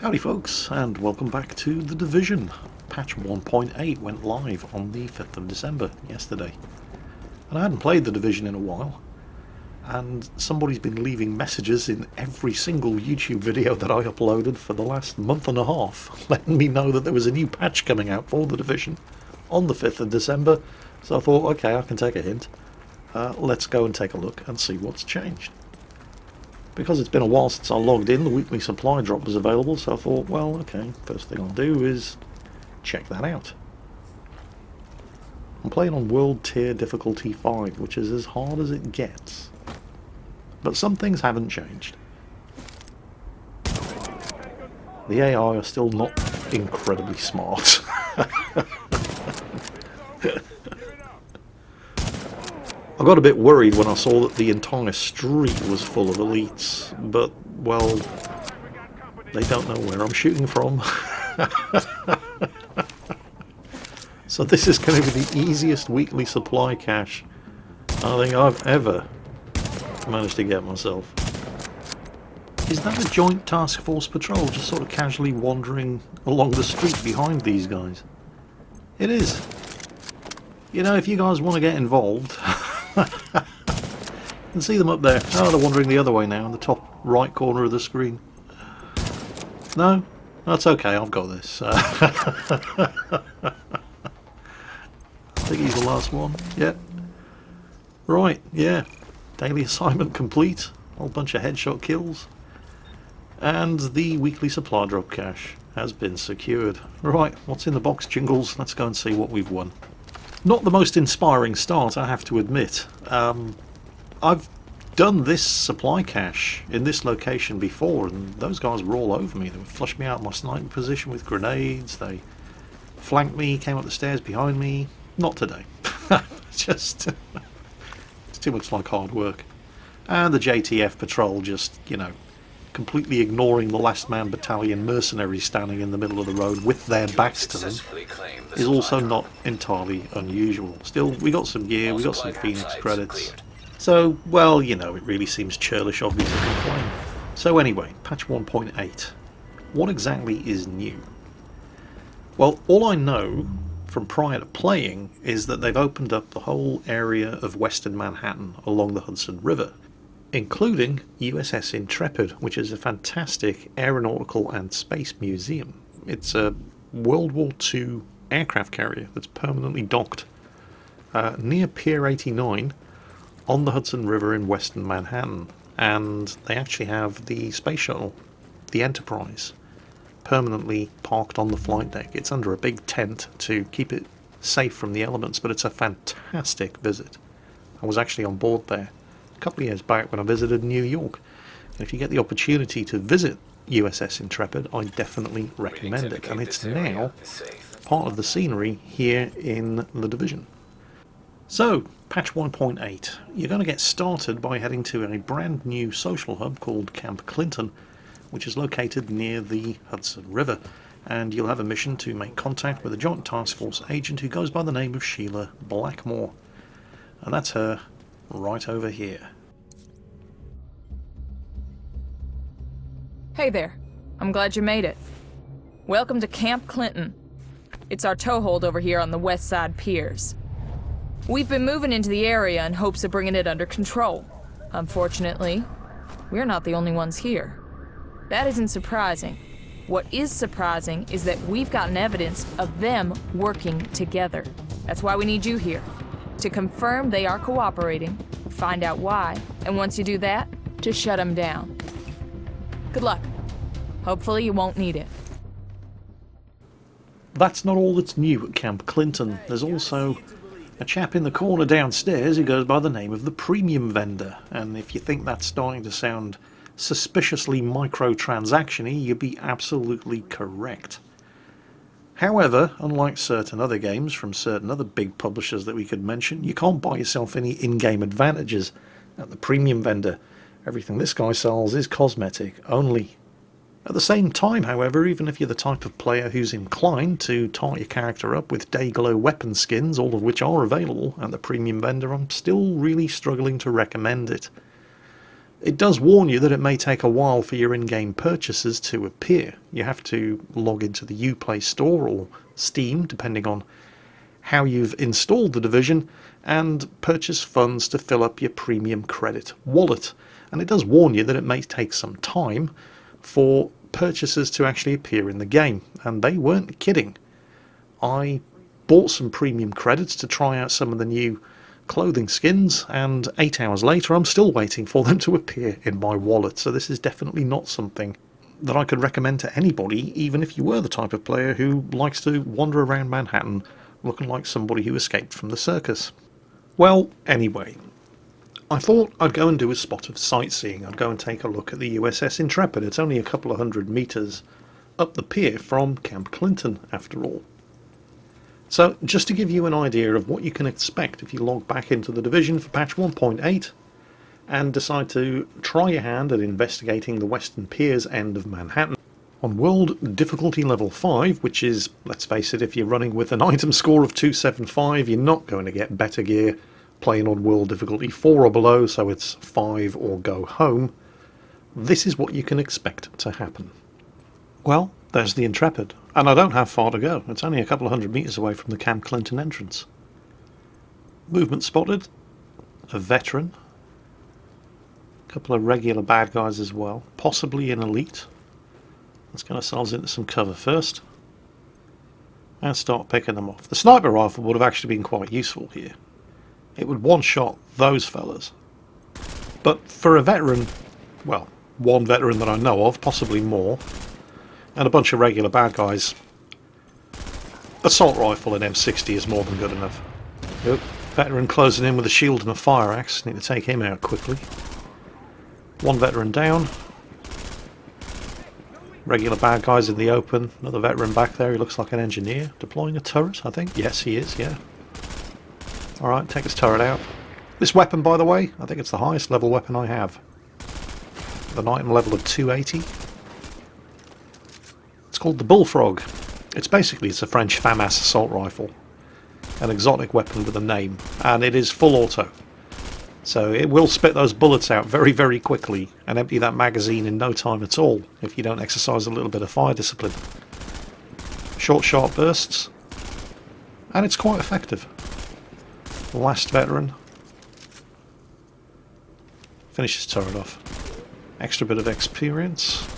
Howdy folks, and welcome back to The Division. Patch 1.8 went live on the 5th of December, yesterday. And I hadn't played The Division in a while, and somebody's been leaving messages in every single YouTube video that I uploaded for the last month and a half, letting me know that there was a new patch coming out for The Division on the 5th of December. So I thought, okay, I can take a hint. Let's go and take a look and see what's changed. Because it's been a while since I logged in, the weekly supply drop was available, so I thought, well, okay, first thing I'll do is check that out. I'm playing on World Tier Difficulty 5, which is as hard as it gets. But some things haven't changed. The AI are still not incredibly smart. I got a bit worried when I saw that the entire street was full of elites, but, well, they don't know where I'm shooting from. So this is going to be the easiest weekly supply cache I think I've ever managed to get myself. Is that a joint task force patrol just sort of casually wandering along the street behind these guys? It is. You know, if you guys want to get involved... You can see them up there. Oh, they're wandering the other way now, in the top right corner of the screen. No? That's okay, I've got this. I think he's the last one. Yeah. Right, yeah. Daily assignment complete. A whole bunch of headshot kills. And the weekly supply drop cache has been secured. Right, what's in the box, Jingles? Let's go and see what we've won. Not the most inspiring start, I have to admit. I've done this supply cache in this location before, and those guys were all over me. They would flush me out of my sniping position with grenades, they flanked me, came up the stairs behind me. Not today. Just, it's too much like hard work. And the JTF patrol just, you know, completely ignoring the last man battalion mercenaries standing in the middle of the road with their backs to them is also not entirely unusual. Still, we got some gear, we got some Phoenix credits. So, well, you know, it really seems churlish of me to complain. So anyway, patch 1.8. What exactly is new? Well, all I know from prior to playing is that they've opened up the whole area of Western Manhattan along the Hudson River, including Uss Intrepid, which is a fantastic aeronautical and space museum. It's a World War II aircraft carrier that's permanently docked near Pier 89 on the Hudson River in Western Manhattan. And they actually have the space shuttle, the Enterprise, permanently parked on the flight deck. It's under a big tent to keep it safe from the elements, but it's a fantastic visit. I was actually on board there a couple of years back when I visited New York. And if you get the opportunity to visit USS Intrepid, I definitely recommend it. And it's now part of the scenery here in The Division. So, patch 1.8. You're going to get started by heading to a brand new social hub called Camp Clinton, which is located near the Hudson River. And you'll have a mission to make contact with a Joint Task Force agent who goes by the name of Sheila Blackmore. And that's her right over here. Hey there. I'm glad you made it. Welcome to Camp Clinton. It's our toehold over here on the west side piers. We've been moving into the area in hopes of bringing it under control. Unfortunately, we're not the only ones here. That isn't surprising. What is surprising is that we've gotten evidence of them working together. That's why we need you here. To confirm they are cooperating, find out why, and once you do that, to shut them down. Good luck. Hopefully you won't need it. That's not all that's new at Camp Clinton. There's also a chap in the corner downstairs who goes by the name of the Premium Vendor, and if you think that's starting to sound suspiciously microtransaction-y, you'd be absolutely correct. However, unlike certain other games from certain other big publishers that we could mention, you can't buy yourself any in-game advantages at the Premium Vendor. Everything this guy sells is cosmetic only. At the same time, however, even if you're the type of player who's inclined to tart your character up with Dayglow weapon skins, all of which are available at the Premium Vendor, I'm still really struggling to recommend it. It does warn you that it may take a while for your in-game purchases to appear. You have to log into the Uplay Store or Steam, depending on how you've installed the Division, and purchase funds to fill up your premium credit wallet. And it does warn you that it may take some time for purchases to actually appear in the game. And they weren't kidding. I bought some premium credits to try out some of the new clothing skins, and 8 hours later I'm still waiting for them to appear in my wallet. So this is definitely not something that I could recommend to anybody, even if you were the type of player who likes to wander around Manhattan looking like somebody who escaped from the circus. Well, anyway, I thought I'd go and do a spot of sightseeing. I'd go and take a look at the Uss Intrepid. It's only a couple of 100 metres up the pier from Camp Clinton, after all. So, just to give you an idea of what you can expect if you log back into the Division for patch 1.8 and decide to try your hand at investigating the Western Piers end of Manhattan. On World Difficulty Level 5, which is, let's face it, if you're running with an item score of 275, you're not going to get better gear playing on World Difficulty 4 or below, so it's 5 or go home. This is what you can expect to happen. Well, there's the Intrepid, and I don't have far to go. It's only a couple of 100 metres away from the Camp Clinton entrance. Movement spotted. A veteran. A couple of regular bad guys as well. Possibly an elite. Let's get ourselves into some cover first. And start picking them off. The sniper rifle would have actually been quite useful here. It would one-shot those fellas. But for a veteran, well, one veteran that I know of, possibly more, and a bunch of regular bad guys, assault rifle and M60 is more than good enough. Yep. Veteran closing in with a shield and a fire axe. Need to take him out quickly. One veteran down. Regular bad guys in the open. Another veteran back there. He looks like an engineer. Deploying a turret, I think. Yes, he is, yeah. Alright, take his turret out. This weapon, by the way, I think it's the highest level weapon I have. With an item level of 280. It's called the Bullfrog. It's a French FAMAS assault rifle. An exotic weapon with a name. And it is full auto. So it will spit those bullets out very, very quickly and empty that magazine in no time at all if you don't exercise a little bit of fire discipline. Short, sharp bursts. And it's quite effective. Last veteran. Finish his turret off. Extra bit of experience.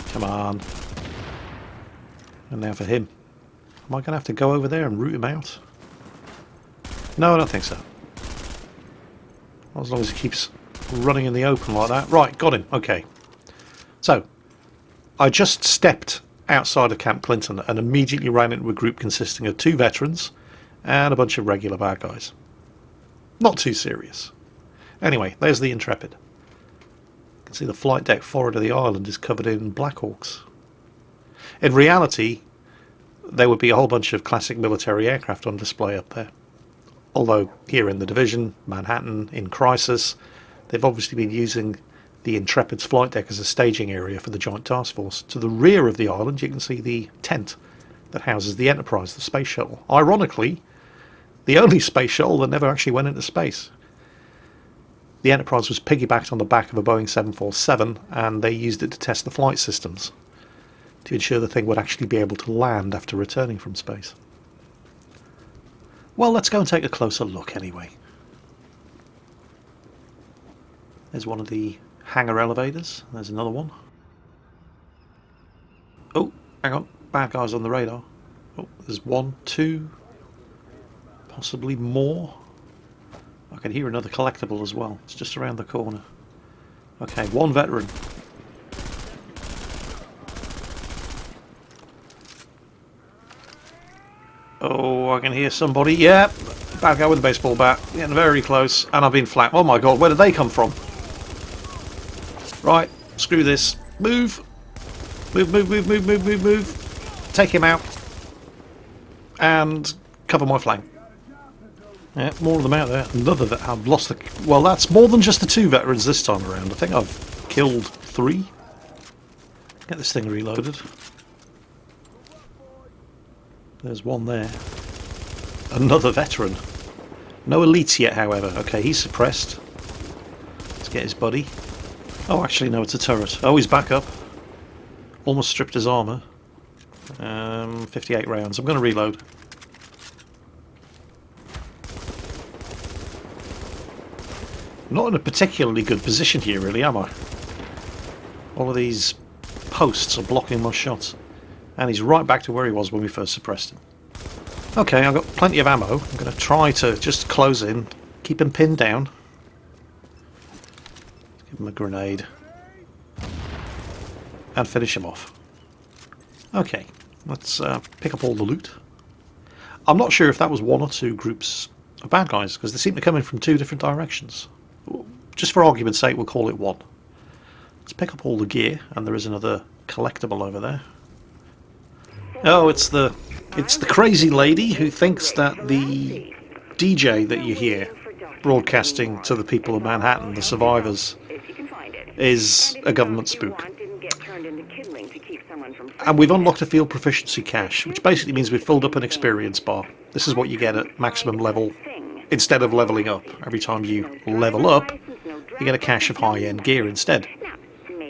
Come on. And now for him. Am I going to have to go over there and root him out? No, I don't think so. As long as he keeps running in the open like that. Right, got him. Okay. So, I just stepped outside of Camp Clinton and immediately ran into a group consisting of 2 veterans and a bunch of regular bad guys. Not too serious. Anyway, there's the Intrepid. You can see the flight deck forward of the island is covered in Blackhawks. In reality, there would be a whole bunch of classic military aircraft on display up there. Although here in the Division, Manhattan, in Crisis, they've obviously been using the Intrepid's flight deck as a staging area for the Joint Task Force. To the rear of the island you can see the tent that houses the Enterprise, the space shuttle. Ironically, the only space shuttle that never actually went into space. The Enterprise was piggybacked on the back of a Boeing 747 and they used it to test the flight systems to ensure the thing would actually be able to land after returning from space. Well, let's go and take a closer look anyway. There's one of the hangar elevators. There's another one. Oh, hang on. Bad guys on the radar. Oh, there's 1, 2, possibly more. I can hear another collectible as well. It's just around the corner. Okay, 1 veteran. Oh, I can hear somebody. Yeah, bad guy with a baseball bat. Getting very close. And I've been flat. Oh my god, where did they come from? Right, screw this. Move. Move, move, move, move, move, move, move. Take him out. And cover my flank. Yeah, more of them out there. Another that I've lost the... Well, that's more than just the 2 veterans this time around. I think I've killed 3. Get this thing reloaded. There's one there. Another veteran. No elites yet, however. Okay, he's suppressed. to get his buddy. Oh, actually, no, it's a turret. Oh, he's back up. Almost stripped his armour. 58 rounds. I'm going to reload. I'm not in a particularly good position here, really, am I? All of these posts are blocking my shots. And he's right back to where he was when we first suppressed him. Okay, I've got plenty of ammo. I'm going to try to just close in, keep him pinned down. Give him a grenade. And finish him off. Okay, let's pick up all the loot. I'm not sure if that was one or two groups of bad guys, because they seem to come in from two different directions. Just for argument's sake, we'll call it one. Let's pick up all the gear, and there is another collectible over there. Oh, it's the crazy lady who thinks that the DJ that you hear broadcasting to the people of Manhattan, the survivors, is a government spook. And we've unlocked a field proficiency cache, which basically means we've filled up an experience bar. This is what you get at maximum level instead of leveling up. Every time you level up, you get a cache of high-end gear instead.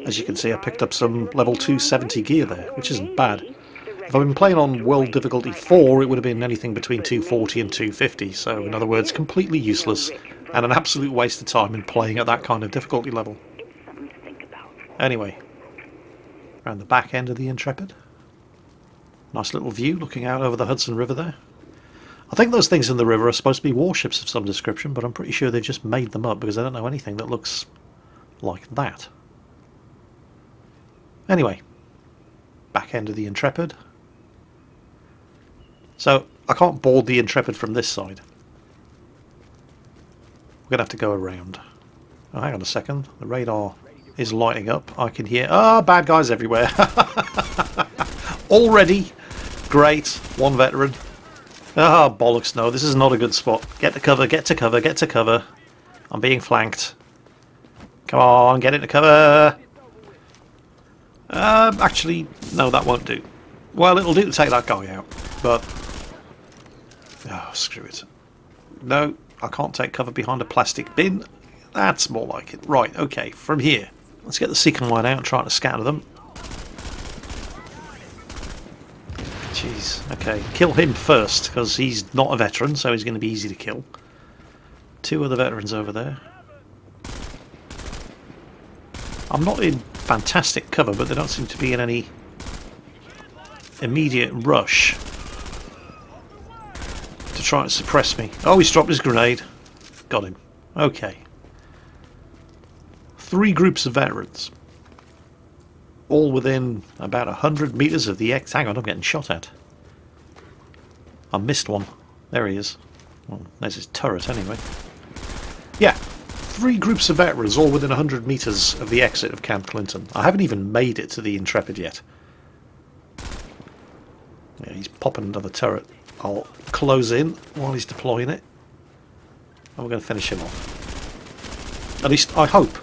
As you can see, I picked up some level 270 gear there, which isn't bad. If I'd been playing on World Difficulty 4, it would have been anything between 240 and 250, so in other words, completely useless, and an absolute waste of time in playing at that kind of difficulty level. Anyway, around the back end of the Intrepid. Nice little view looking out over the Hudson River there. I think those things in the river are supposed to be warships of some description, but I'm pretty sure they've just made them up because I don't know anything that looks like that. Anyway, back end of the Intrepid. So, I can't board the Intrepid from this side. We're going to have to go around. Oh, hang on a second. The radar is lighting up. I can hear... Ah, bad guys everywhere. Already. Great. One veteran. Ah, bollocks, no. This is not a good spot. Get to cover, get to cover, get to cover. I'm being flanked. Come on, get into cover. Actually, no, that won't do. Well, it'll do to take that guy out, but... Oh, screw it. No, I can't take cover behind a plastic bin. That's more like it. Right, okay, from here. Let's get the Seeker Mine out and try to scatter them. Jeez, okay. Kill him first, because he's not a veteran, so he's going to be easy to kill. Two other veterans over there. I'm not in fantastic cover, but they don't seem to be in any immediate rush to try and suppress me. Oh, he's dropped his grenade. Got him. Okay. 3 groups of veterans. All within about 100 metres of the X. Hang on, I'm getting shot at. I missed one. There he is. Well, there's his turret anyway. Yeah. 3 groups of veterans all within 100 metres of the exit of Camp Clinton. I haven't even made it to the Intrepid yet. Yeah, he's popping another turret. I'll close in while he's deploying it. And we're going to finish him off. At least I hope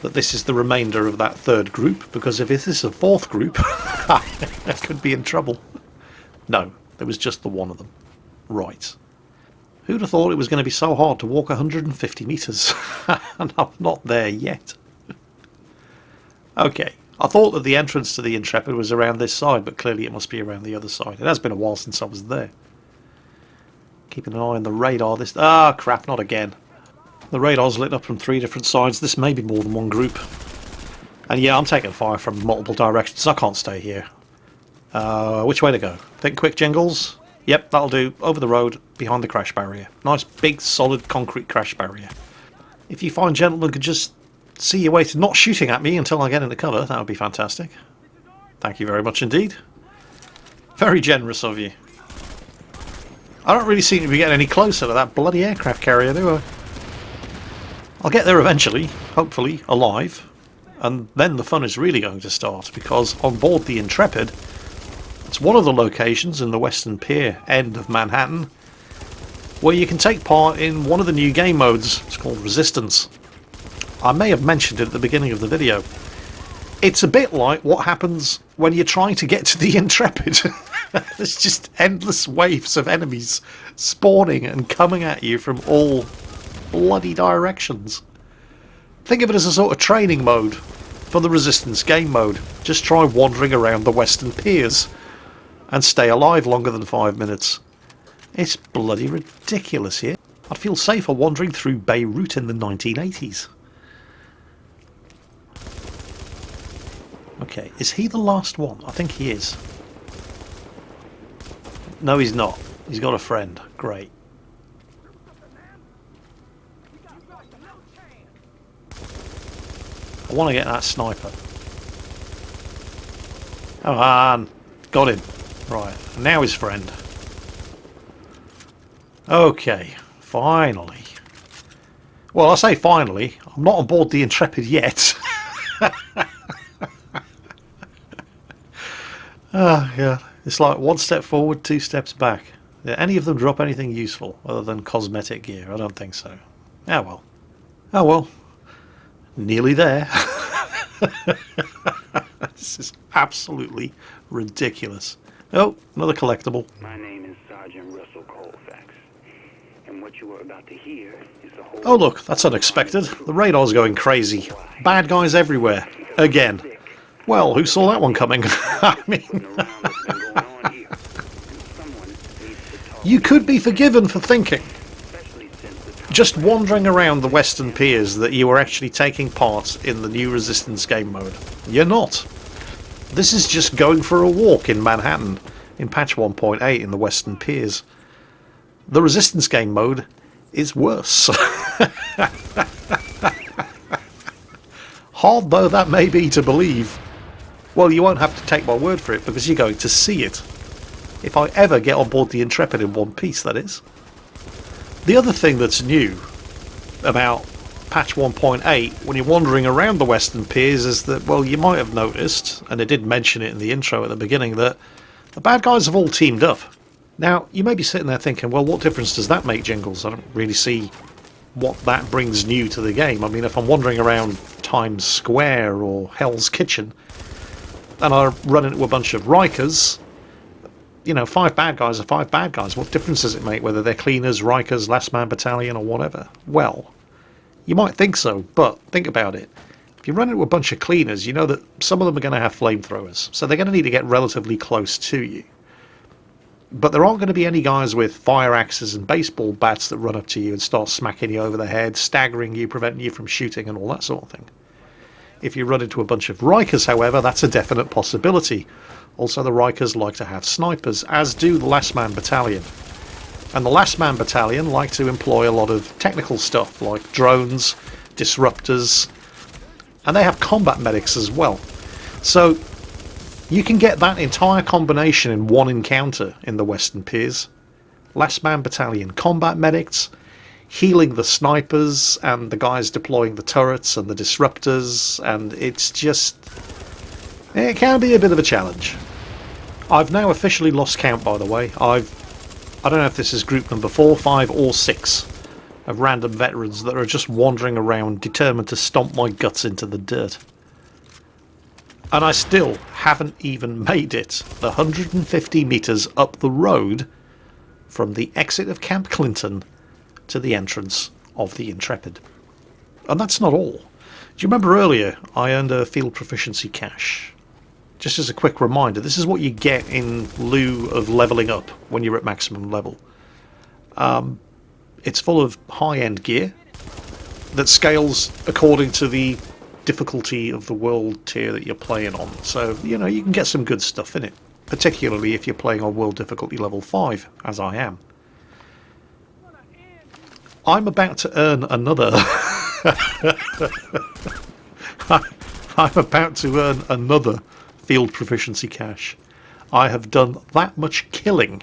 that this is the remainder of that 3rd group, because if this is a 4th group, I could be in trouble. No, there was just the one of them. Right. Who'd have thought it was going to be so hard to walk 150 metres? And I'm not there yet. Okay, I thought that the entrance to the Intrepid was around this side, but clearly it must be around the other side. It has been a while since I was there. Keeping an eye on the radar. This... Ah, crap, not again. The radar's lit up from 3 different sides. This may be more than one group. And yeah, I'm taking fire from multiple directions. I can't stay here. Which way to go? Think quick, Jingles? Yep, that'll do. Over the road, behind the crash barrier. Nice, big, solid concrete crash barrier. If you fine gentlemen could just see your way to not shooting at me until I get into cover, that would be fantastic. Thank you very much indeed. Very generous of you. I don't really seem to be getting any closer to that bloody aircraft carrier, do I? I'll get there eventually, hopefully alive, and then the fun is really going to start, because on board the Intrepid, it's one of the locations in the Western Pier end of Manhattan where you can take part in one of the new game modes. It's called Resistance. I may have mentioned it at the beginning of the video. It's a bit like what happens when you're trying to get to the Intrepid. There's just endless waves of enemies spawning and coming at you from all bloody directions. Think of it as a sort of training mode for the Resistance game mode. Just try wandering around the Western Piers and stay alive longer than 5 minutes. It's bloody ridiculous here. I'd feel safer wandering through Beirut in the 1980s. Okay, is he the last one? I think he is. No, he's not. He's got a friend. Great. I want to get that sniper. Come on. Got him. Right. And now his friend. Okay. Finally. Well, I say finally. I'm not on board the Intrepid yet. Oh, yeah. It's like 1 step forward, 2 steps back. Did any of them drop anything useful other than cosmetic gear? I don't think so. Oh well. Oh well. Nearly there. This is absolutely ridiculous. Oh, another collectible. My name is Sergeant Russell Colfax, and what you are about to hear is the whole... Oh look, that's unexpected. The radar's going crazy. Bad guys everywhere. Again. Well, who saw that one coming? I mean... You could be forgiven for thinking, just wandering around the Western Piers, that you were actually taking part in the new Resistance game mode. You're not. This is just going for a walk in Manhattan, in patch 1.8 in the Western Piers. The Resistance game mode is worse. Hard though that may be to believe. Well, you won't have to take my word for it, because you're going to see it. If I ever get on board the Intrepid in one piece, that is. The other thing that's new about patch 1.8, when you're wandering around the Western Piers, is that, well, you might have noticed, and it did mention it in the intro at the beginning, that the bad guys have all teamed up. Now, you may be sitting there thinking, well, what difference does that make, Jingles? I don't really see what that brings new to the game. I mean, if I'm wandering around Times Square or Hell's Kitchen, and I run into a bunch of Rikers, you know, 5 bad guys are 5 bad guys. What difference does it make whether they're cleaners, Rikers, Last Man Battalion or whatever? Well, you might think so, but think about it. If you run into a bunch of cleaners, you know that some of them are going to have flamethrowers, so they're going to need to get relatively close to you. But there aren't going to be any guys with fire axes and baseball bats that run up to you and start smacking you over the head, staggering you, preventing you from shooting and all that sort of thing. If you run into a bunch of Rikers, however, that's a definite possibility. Also, the Rikers like to have snipers, as do the Last Man Battalion. And the Last Man Battalion like to employ a lot of technical stuff, like drones, disruptors, and they have combat medics as well. So, you can get that entire combination in one encounter in the Western Piers. Last Man Battalion combat medics, healing the snipers, and the guys deploying the turrets and the disruptors, and it's just... it can be a bit of a challenge. I've now officially lost count, by the way. I don't know if this is group number 4, 5 or 6 of random veterans that are just wandering around determined to stomp my guts into the dirt. And I still haven't even made it the 150 metres up the road from the exit of Camp Clinton to the entrance of the Intrepid. And that's not all. Do you remember earlier I earned a field proficiency cache? Just as a quick reminder, this is what you get in lieu of levelling up when you're at maximum level. It's full of high-end gear that scales according to the difficulty of the world tier that you're playing on. So, you know, you can get some good stuff in it, particularly if you're playing on world difficulty level 5, as I am. I'm about to earn another... I'm about to earn another field proficiency cache. I have done that much killing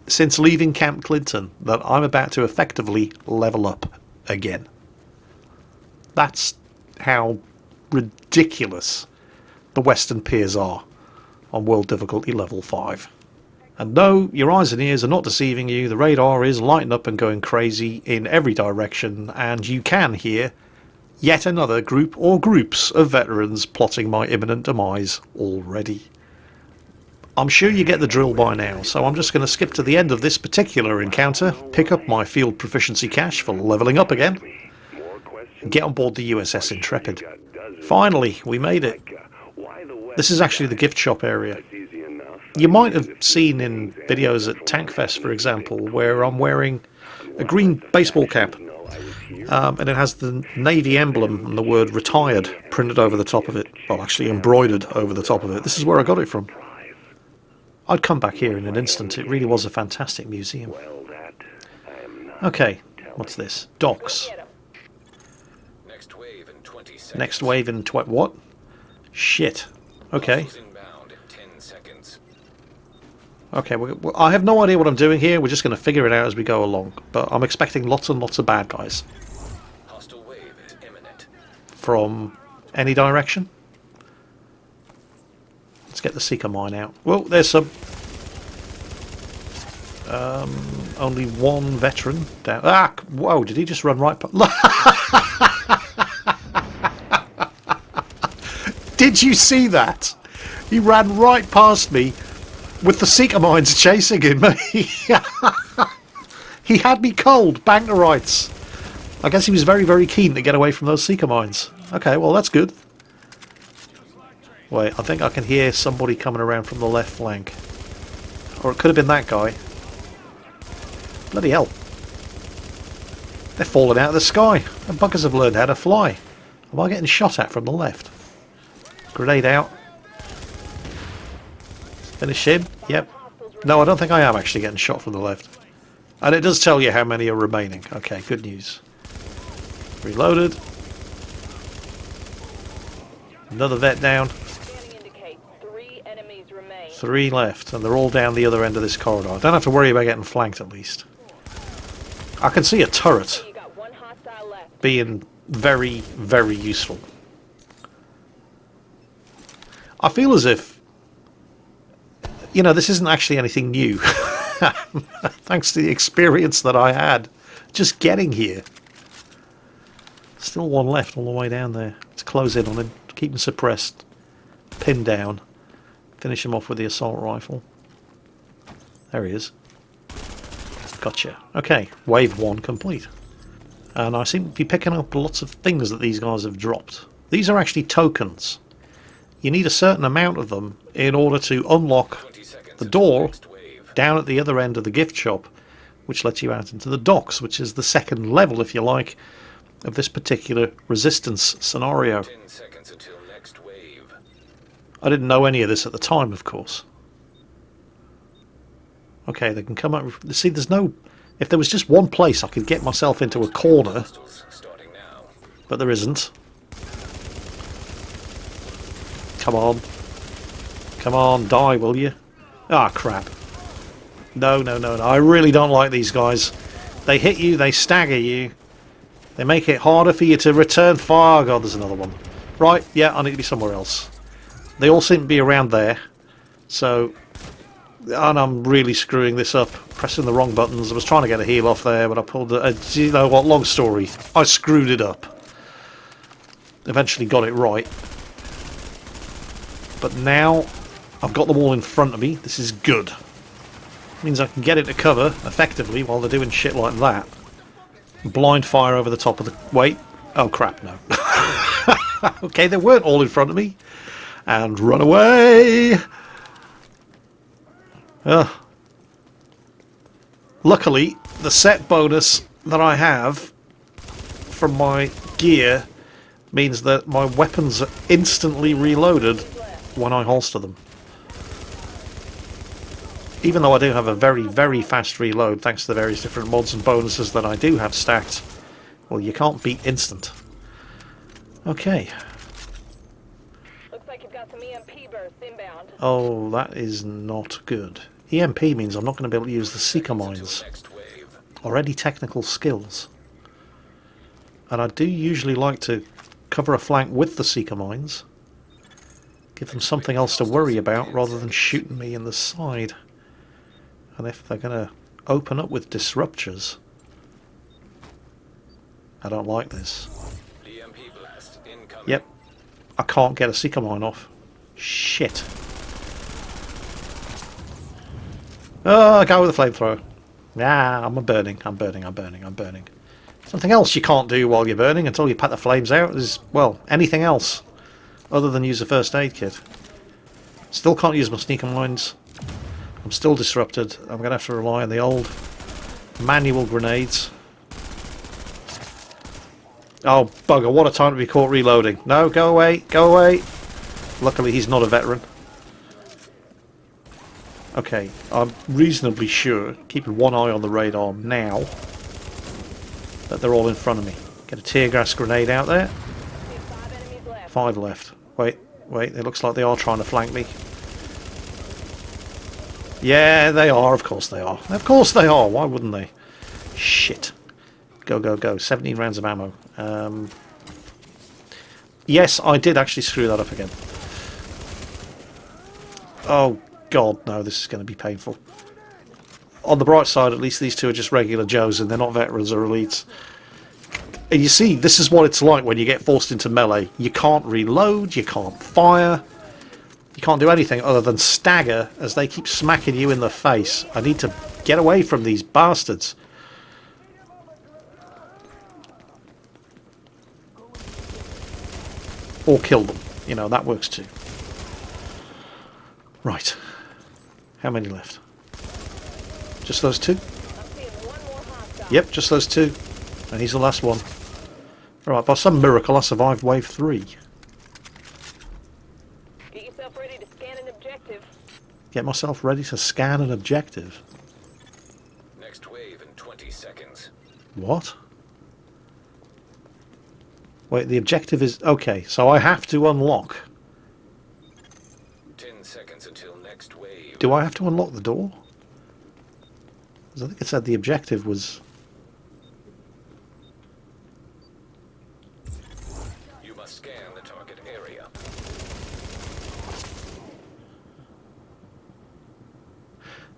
since leaving Camp Clinton that I'm about to effectively level up again. That's how ridiculous the Western Piers are on world difficulty level 5. And no, your eyes and ears are not deceiving you. The radar is lighting up and going crazy in every direction, and you can hear yet another group or groups of veterans plotting my imminent demise already. I'm sure you get the drill by now, so I'm just going to skip to the end of this particular encounter, pick up my field proficiency cache for levelling up again, and get on board the USS Intrepid. Finally, we made it. This is actually the gift shop area. You might have seen in videos at Tankfest, for example, where I'm wearing a green baseball cap. And it has the Navy emblem and the word retired printed over the top of it. Well, actually embroidered over the top of it. This is where I got it from. I'd come back here in an instant. It really was a fantastic museum. Okay, what's this? Docks. Next wave in what? Shit. Okay. Okay, I have no idea what I'm doing here. We're just going to figure it out as we go along. But I'm expecting lots and lots of bad guys. From any direction. Let's get the Seeker mine out. Well, there's some. Only one veteran down. Ah, whoa! Did he just run right past? Did you see that? He ran right past me with the Seeker mines chasing him. He had me cold, bang to rights. I guess he was very, very keen to get away from those Seeker mines. Okay, well that's good. Wait, I think I can hear somebody coming around from the left flank. Or it could have been that guy. Bloody hell. They're falling out of the sky. The buggers have learned how to fly. Am I getting shot at from the left? Grenade out. Finish him. Yep. No, I don't think I am actually getting shot from the left. And it does tell you how many are remaining. Okay, good news. Reloaded. Another vet down. 3 left, and they're all down the other end of this corridor. I don't have to worry about getting flanked at least. I can see a turret being very, very useful. I feel as if, you know, this isn't actually anything new. Thanks to the experience that I had just getting here. Still one left all the way down there. Let's close in on him. Keep him suppressed. Pin down. Finish him off with the assault rifle. There he is. Gotcha. Okay, wave 1 complete. And I seem to be picking up lots of things that these guys have dropped. These are actually tokens. You need a certain amount of them in order to unlock the door down at the other end of the gift shop, which lets you out into the docks, which is the second level, if you like, of this particular resistance scenario. I didn't know any of this at the time, of course. Okay, they can come up. See, there's no. If there was just one place I could get myself into a corner, but there isn't. Come on. Come on, die, will you? Ah, crap. No, no, no, no. I really don't like these guys. They hit you, they stagger you. They make it harder for you to return fire. Oh, God, there's another one. Right, yeah, I need to be somewhere else. They all seem to be around there. So, and I'm really screwing this up. Pressing the wrong buttons. I was trying to get a heal off there, but I pulled it. You know what, long story. I screwed it up. Eventually got it right. But now I've got them all in front of me. This is good. Means I can get into cover effectively while they're doing shit like that. Blind fire over the top of the... Wait. Oh, crap, no. Okay, they weren't all in front of me. And run away! Luckily, the set bonus that I have from my gear means that my weapons are instantly reloaded when I holster them. Even though I do have a very, very fast reload thanks to the various different mods and bonuses that I do have stacked, well, you can't beat instant. Okay. Looks like you've got some EMP bursts inbound. Oh, that is not good. EMP means I'm not going to be able to use the Seeker mines. Or any technical skills. And I do usually like to cover a flank with the Seeker mines. Give them something else to worry about rather than shooting me in the side. And if they're going to open up with disruptors, I don't like this. Yep. I can't get a Seeker mine off. Shit. Oh, I go with the flamethrower. Nah, I'm burning. Something else you can't do while you're burning until you pat the flames out is, well, anything else other than use a first aid kit. Still can't use my sneaker mines. I'm still disrupted. I'm going to have to rely on the old manual grenades. Oh, bugger, what a time to be caught reloading. No, go away, go away. Luckily, he's not a veteran. Okay, I'm reasonably sure, keeping one eye on the radar now, that they're all in front of me. Get a tear gas grenade out there. 5 left. Wait, it looks like they are trying to flank me. Yeah, they are, of course they are. Of course they are, why wouldn't they? Shit. Go, go, go. 17 rounds of ammo. Yes, I did actually screw that up again. Oh, God, no, this is going to be painful. On the bright side, at least these two are just regular Joes and they're not veterans or elites. And you see, this is what it's like when you get forced into melee. You can't reload, you can't fire, you can't do anything other than stagger as they keep smacking you in the face. I need to get away from these bastards. Or kill them. You know, that works too. Right. How many left? Just those two? Yep, just those two. And he's the last one. Alright, by some miracle I survived wave 3. Get yourself ready to scan an objective. Get myself ready to scan an objective. Next wave in 20 seconds. What? Wait, the objective is... Okay, so I have to unlock... 10 seconds until next wave. Do I have to unlock the door? Because I think it said the objective was... You must scan the target area.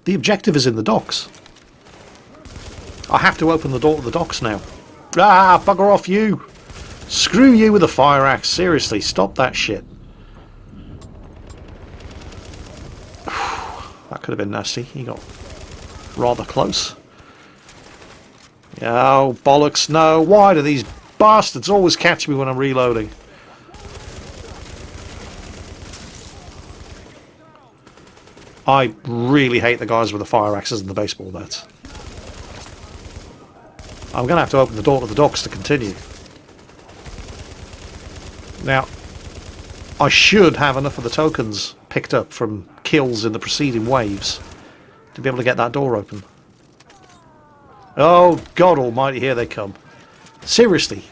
The objective is in the docks. I have to open the door to the docks now. Ah, bugger off you! Screw you with a fire axe. Seriously, stop that shit. That could have been nasty. He got rather close. Oh, bollocks, no. Why do these bastards always catch me when I'm reloading? I really hate the guys with the fire axes and the baseball bats. I'm going to have to open the door to the docks to continue. Now, I should have enough of the tokens picked up from kills in the preceding waves to be able to get that door open. Oh, God almighty, here they come. Seriously.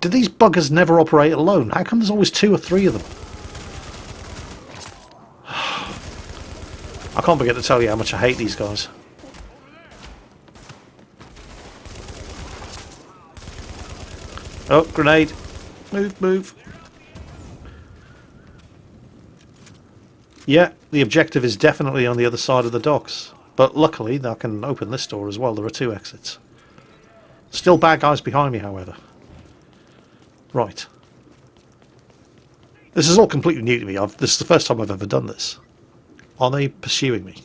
Do these buggers never operate alone? How come there's always 2 or 3 of them? I can't begin to tell you how much I hate these guys. Oh, grenade. Move, move. Yeah, the objective is definitely on the other side of the docks. But luckily, I can open this door as well. There are 2 exits. Still bad guys behind me, however. Right. This is all completely new to me. This is the first time I've ever done this. Are they pursuing me?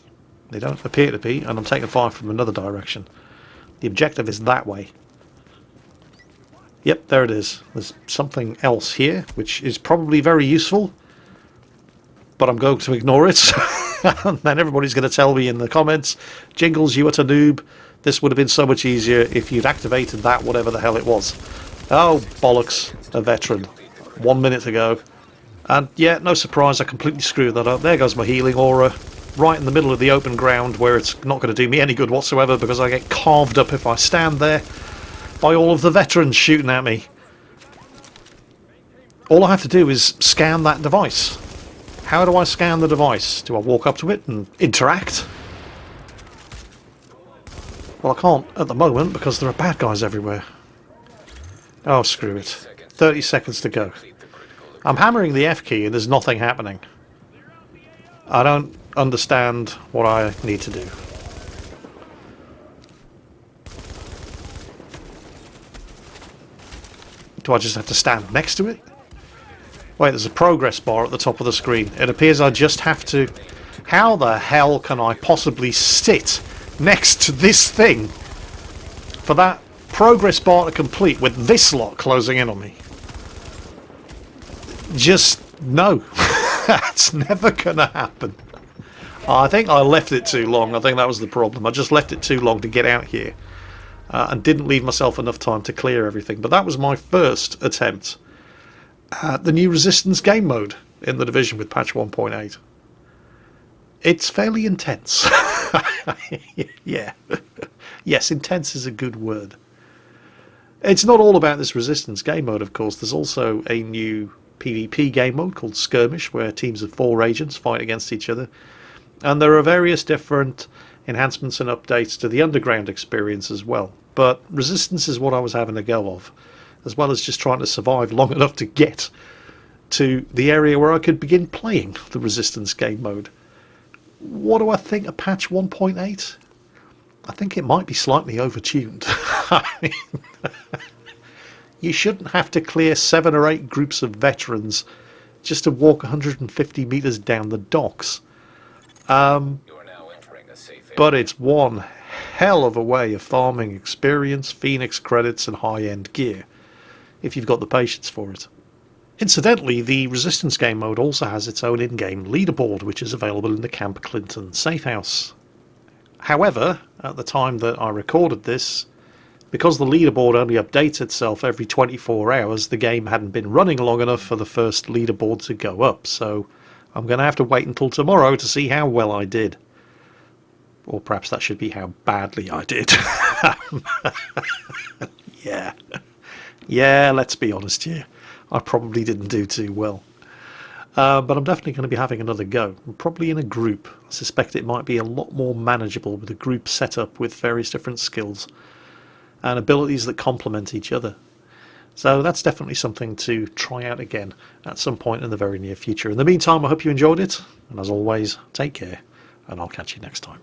They don't appear to be, and I'm taking fire from another direction. The objective is that way. Yep, there it is. There's something else here, which is probably very useful, but I'm going to ignore it. And then everybody's going to tell me in the comments, Jingles, you utter noob. This would have been so much easier if you'd activated that, whatever the hell it was. Oh, bollocks. A veteran. 1 minute ago. And yeah, no surprise, I completely screwed that up. There goes my healing aura. Right in the middle of the open ground where it's not going to do me any good whatsoever because I get carved up if I stand there by all of the veterans shooting at me. All I have to do is scan that device. How do I scan the device? Do I walk up to it and interact? Well, I can't at the moment because there are bad guys everywhere. Oh, screw it. 30 seconds to go. I'm hammering the F key and there's nothing happening. I don't understand what I need to do. Do I just have to stand next to it? Wait, there's a progress bar at the top of the screen. It appears I just have to... How the hell can I possibly sit next to this thing for that progress bar to complete with this lot closing in on me. Just no. That's never gonna happen. I think I left it too long. I think that was the problem. I just left it too long to get out here. And didn't leave myself enough time to clear everything. But that was my first attempt at the new Resistance game mode in The Division with patch 1.8. It's fairly intense. Yeah. Yes, intense is a good word. It's not all about this Resistance game mode, of course. There's also a new PvP game mode called Skirmish, where teams of 4 agents fight against each other. And there are various different enhancements and updates to the underground experience as well. But Resistance is what I was having a go of, as well as just trying to survive long enough to get to the area where I could begin playing the Resistance game mode. What do I think of patch 1.8? I think it might be slightly overtuned. I mean, you shouldn't have to clear 7 or 8 groups of veterans just to walk 150 meters down the docks. But it's one hell of a way of farming experience, Phoenix credits and high-end gear, if you've got the patience for it. Incidentally, the Resistance game mode also has its own in-game leaderboard, which is available in the Camp Clinton safe house. However, at the time that I recorded this, because the leaderboard only updates itself every 24 hours, the game hadn't been running long enough for the first leaderboard to go up, so I'm going to have to wait until tomorrow to see how well I did. Or perhaps that should be how badly I did. Yeah. Yeah, let's be honest here. I probably didn't do too well. But I'm definitely going to be having another go. Probably in a group. I suspect it might be a lot more manageable with a group set up with various different skills and abilities that complement each other. So that's definitely something to try out again at some point in the very near future. In the meantime, I hope you enjoyed it. And as always, take care. And I'll catch you next time.